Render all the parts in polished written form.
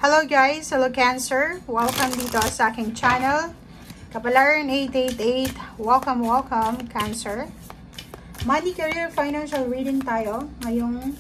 Hello guys, hello Cancer. Welcome dito sa aking channel. Kapalaran 888. Welcome Cancer. Money, career, financial reading tayo ngayong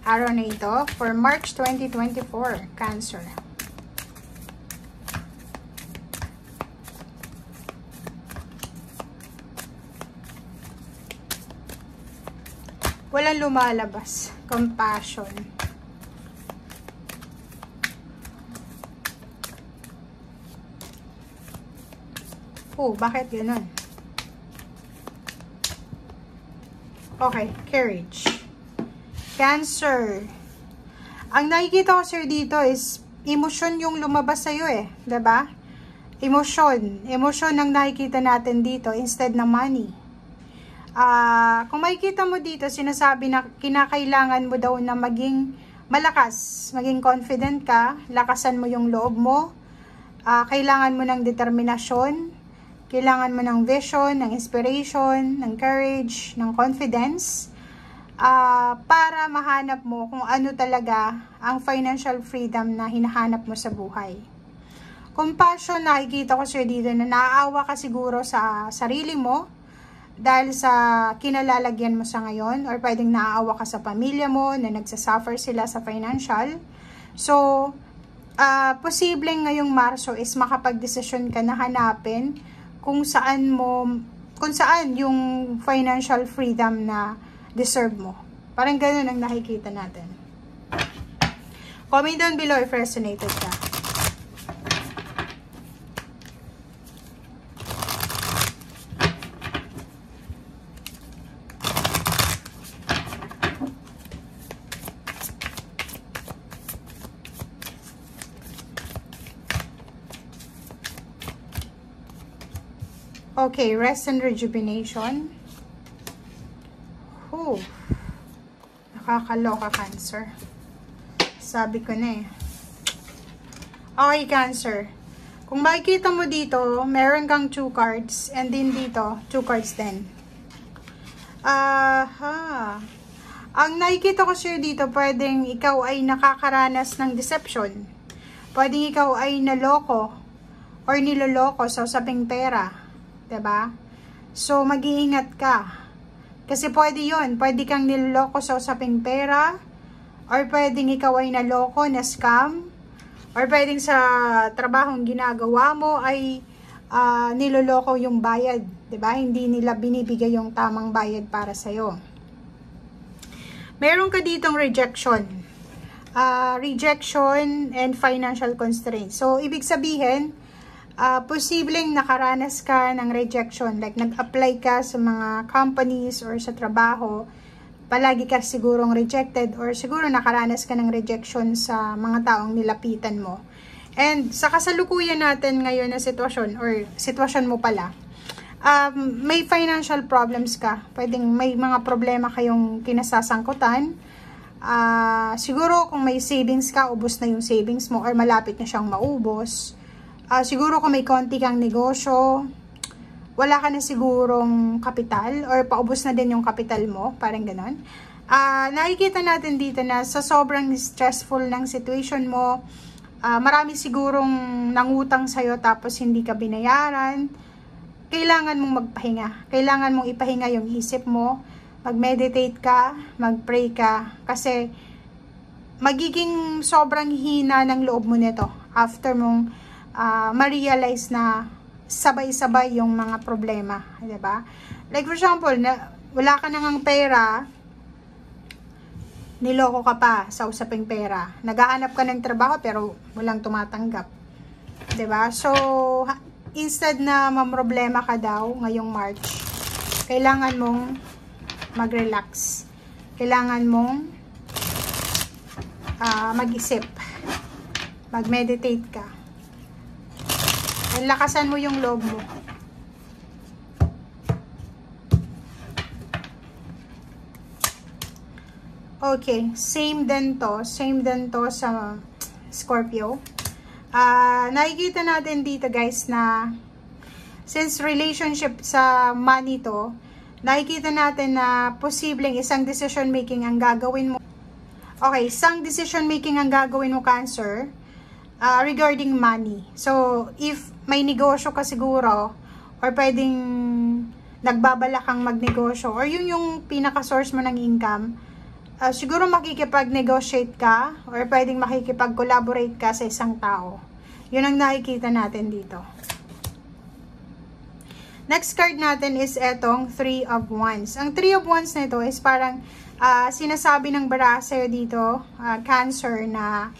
araw na ito for March 2024, Cancer. Walang lumalabas. Compassion. Oh, bakit ganun? Okay, courage. Cancer. Ang nakikita ko sir dito is emosyon yung lumabas sa'yo eh. Diba? Emosyon. Emosyon ang nakikita natin dito instead ng money. Kung makikita mo dito, sinasabi na kinakailangan mo daw na maging malakas, maging confident ka, lakasan mo yung loob mo, kailangan mo ng determinasyon, kailangan mo ng vision, ng inspiration, ng courage, ng confidence, para mahanap mo kung ano talaga ang financial freedom na hinahanap mo sa buhay. Compassion, nakikita ko sir dito na naaawa ka siguro sa sarili mo, dahil sa kinalalagyan mo sa ngayon, or pwedeng naaawa ka sa pamilya mo na nagsasuffer sila sa financial. So, posibleng ngayong Marso is makapag-desisyon ka na hanapin kung saan yung financial freedom na deserve mo. Parang ganun ang nakikita natin. Comment down below if resonated ka. Okay, rest and rejuvenation. Nakakaloka, Cancer. Sabi ko na eh. Okay, Cancer. Kung makikita mo dito, meron kang 2 cards. And then dito, 2 cards din. Ang nakikita ko sir dito, pwedeng ikaw ay nakakaranas ng deception. Pwedeng ikaw ay naloko or niloloko sa usaping pera. Diba? So, mag-iingat ka. Kasi pwede yun. Pwede kang niloloko sa usaping pera. Or pwedeng ikaw ay naloko, na scam. Or pwedeng sa trabahong ginagawa mo ay niloloko yung bayad. Diba? Hindi nila binibigay yung tamang bayad para sa'yo. Meron ka ditong rejection. Rejection and financial constraints. So, ibig sabihin, posibleng nakaranas ka ng rejection, like nag-apply ka sa mga companies or sa trabaho, palagi ka sigurong rejected or siguro nakaranas ka ng rejection sa mga taong nilapitan mo. And sa kasalukuyan natin ngayon na sitwasyon or sitwasyon mo pala, may financial problems ka, pwedeng may mga problema kayong kinasasangkutan. Siguro kung may savings ka, ubos na yung savings mo or malapit na siyang maubos. Siguro kung may konti kang negosyo, wala ka na sigurong kapital or paubos na din yung kapital mo, parang ganon. Nakikita natin dito na sa sobrang stressful ng situation mo, marami sigurong nangutang sa'yo tapos hindi ka binayaran. Kailangan mong magpahinga. Kailangan mong ipahinga yung isip mo, mag-meditate ka, mag-pray ka, kasi magiging sobrang hina ng loob mo nito after mong ma-realize na sabay-sabay yung mga problema, diba? Like for example, wala ka nang pera, niloko ka pa sa usaping pera. Naghahanap ka ng trabaho pero walang tumatanggap, diba? So, instead na mamroblema ka daw ngayong March, kailangan mong mag-relax. Kailangan mong mag-isip. Mag-meditate ka. Lakasan mo yung loob mo. Okay, same din to sa Scorpio. Nakikita natin dito guys na since relationship sa money to, nakikita natin na posibleng isang decision making ang gagawin mo. Okay, isang decision making ang gagawin mo, Cancer. regarding money. So, if may negosyo ka siguro, or pwedeng nagbabala kang magnegosyo, or yun yung pinaka-source mo ng income, siguro makikipag-negotiate ka, or pwedeng makikipag-collaborate ka sa isang tao. Yun ang nakikita natin dito. Next card natin is etong 3 of Wands. Ang 3 of Wands na ito is parang sinasabi ng baraha sa'yo dito, Cancer, na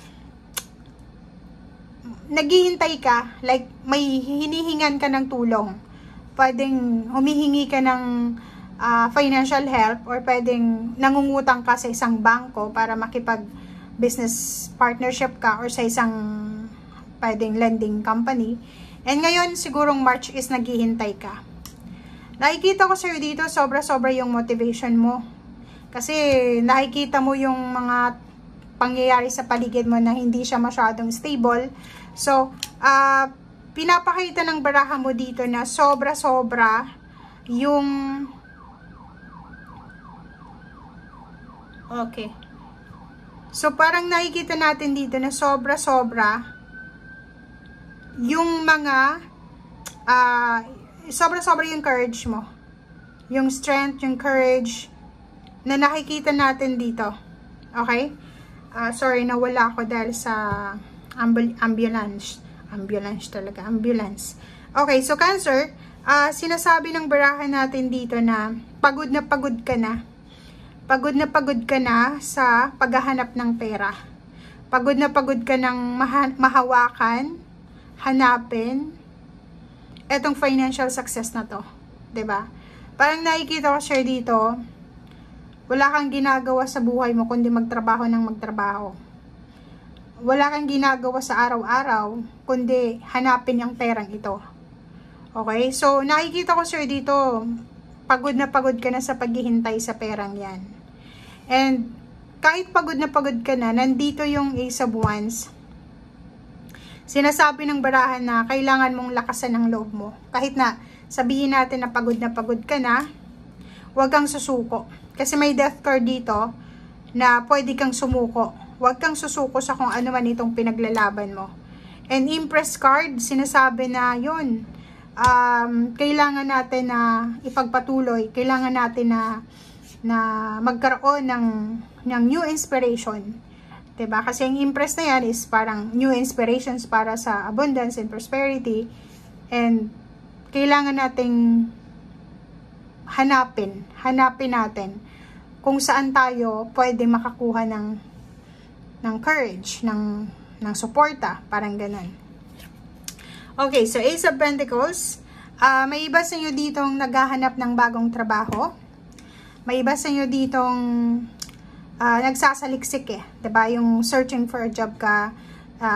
naghihintay ka, like may hinihingan ka ng tulong. Pwedeng humihingi ka ng financial help, or pwedeng nangungutang ka sa isang bangko para makipag business partnership ka, or sa isang pwedeng lending company. And ngayon sigurong March is naghihintay ka. Nakikita ko sa'yo dito, sobra-sobra yung motivation mo. Kasi nakikita mo yung mga pangyayari sa paligid mo na hindi siya masyadong stable. So, pinapakita ng baraha mo dito na sobra-sobra yung okay. So, parang nakikita natin dito na sobra-sobra yung mga sobra-sobra yung courage mo. Yung strength, yung courage na nakikita natin dito. Okay? Sorry, nawala ako dahil sa ambulance. Ambulance talaga. Ambulance. Okay, so Cancer, sinasabi ng baraha natin dito na pagod ka na. Pagod ka na sa paghahanap ng pera. Pagod ka ng mahawakan, hanapin, etong financial success na to. 'Di ba? Parang nakikita ko share dito, wala kang ginagawa sa buhay mo kundi magtrabaho ng magtrabaho. Wala kang ginagawa sa araw-araw, kundi hanapin ang perang ito. Okay? So, nakikita ko sir dito, pagod ka na sa paghihintay sa perang yan. And, kahit pagod ka na, nandito yung Ace of Wands. Sinasabi ng barahan na kailangan mong lakasan ang loob mo. Kahit na sabihin natin na pagod ka na, huwag kang susuko. Kasi may death card dito na pwede kang sumuko. Huwag kang susuko sa kung ano man itong pinaglalaban mo. And Empress card, sinasabi na yun, kailangan natin na ipagpatuloy, kailangan natin na magkaroon ng new inspiration. Diba? Kasi ang Empress na yan is parang new inspirations para sa abundance and prosperity. And kailangan nating hanapin natin kung saan tayo pwede makakuha ng courage, ng suporta, parang ganun. Okay, so Ace of Pentacles, may iba sa inyo ditong naghahanap ng bagong trabaho. May iba sa inyo ditong nagsasaliksik diba? Yung searching for a job ka,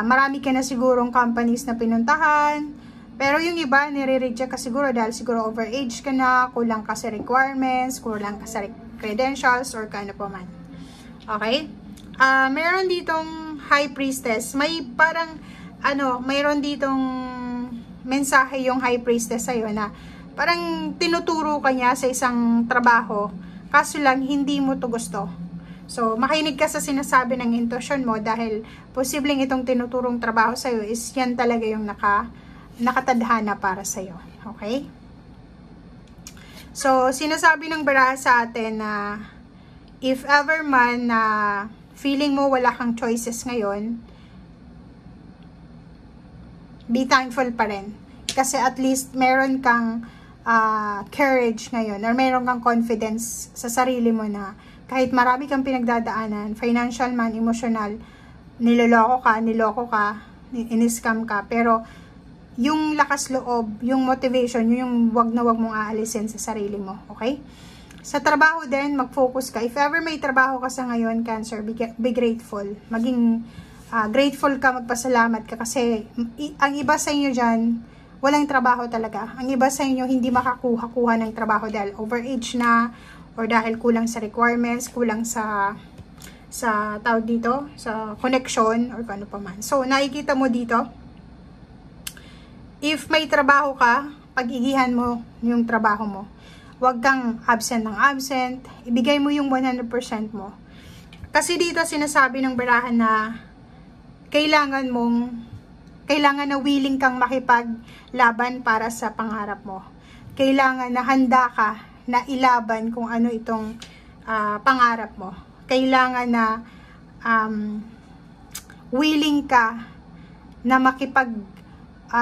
marami ka na sigurong companies na pinuntahan, pero yung iba, nire-reject ka siguro dahil siguro overage ka na, kulang ka sa requirements, kulang ka sa credentials, or kano pa man. Okay? Meron ditong High Priestess. May parang, mayroon ditong mensahe yung High Priestess sa'yo na parang tinuturo ka niya sa isang trabaho, kaso lang hindi mo to gusto. So, makinig ka sa sinasabi ng intuition mo dahil posibleng itong tinuturong trabaho sa'yo is yan talaga yung nakatadhana para sa'yo. Okay? So, sinasabi ng baraha sa atin na if ever man na feeling mo wala kang choices ngayon, be thankful pa rin. Kasi at least meron kang courage ngayon, or meron kang confidence sa sarili mo na kahit marami kang pinagdadaanan, financial man, emotional, niloko ka, in-scam ka, pero yung lakas loob, yung motivation, yung wag na wag mong aalisin sa sarili mo. Okay? Sa trabaho din, mag-focus ka. If ever may trabaho ka sa ngayon, Cancer, be grateful. Maging grateful ka, magpasalamat ka. Kasi ang iba sa inyo dyan, walang trabaho talaga. Ang iba sa inyo, hindi makakuha ng trabaho dahil overage na, or dahil kulang sa requirements, kulang sa tawag dito, sa connection, or ano pa man. So, nakikita mo dito, if may trabaho ka, pag-igihan mo yung trabaho mo. Huwag kang absent ng absent. Ibigay mo yung 100% mo. Kasi dito sinasabi ng barahan na kailangan mong Kailangan na willing kang makipaglaban para sa pangarap mo. Kailangan na handa ka na ilaban kung ano itong pangarap mo. Kailangan na willing ka na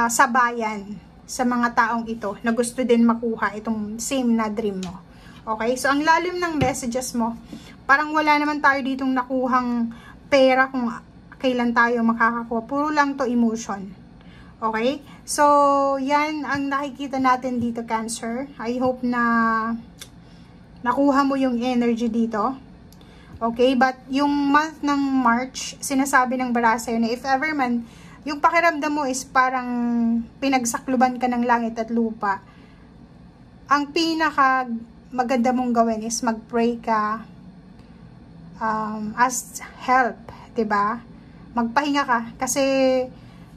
sabayan sa mga taong ito na gusto din makuha itong same na dream mo. Okay? So, ang lalim ng messages mo, parang wala naman tayo ditong nakuhang pera kung kailan tayo makakakuha. Puro lang to emotion. Okay? So, yan ang nakikita natin dito, Cancer. I hope na nakuha mo yung energy dito. Okay? But, yung month ng March, sinasabi ng baraha sa'yo na if ever man, yung pakiramdam mo is parang pinagsakluban ka ng langit at lupa. Ang pinaka maganda mong gawin is mag-pray ka, ask help, 'di ba? Magpahinga ka kasi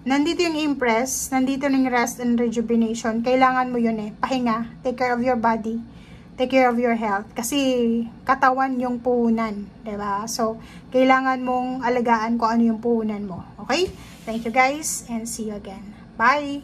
nandito yung Empress, nandito yung rest and rejuvenation. Kailangan mo yun pahinga, take care of your body, take care of your health kasi katawan yung puhunan, 'di ba? So, kailangan mong alagaan kung ano yung puhunan mo. Okay? Thank you guys and see you again. Bye!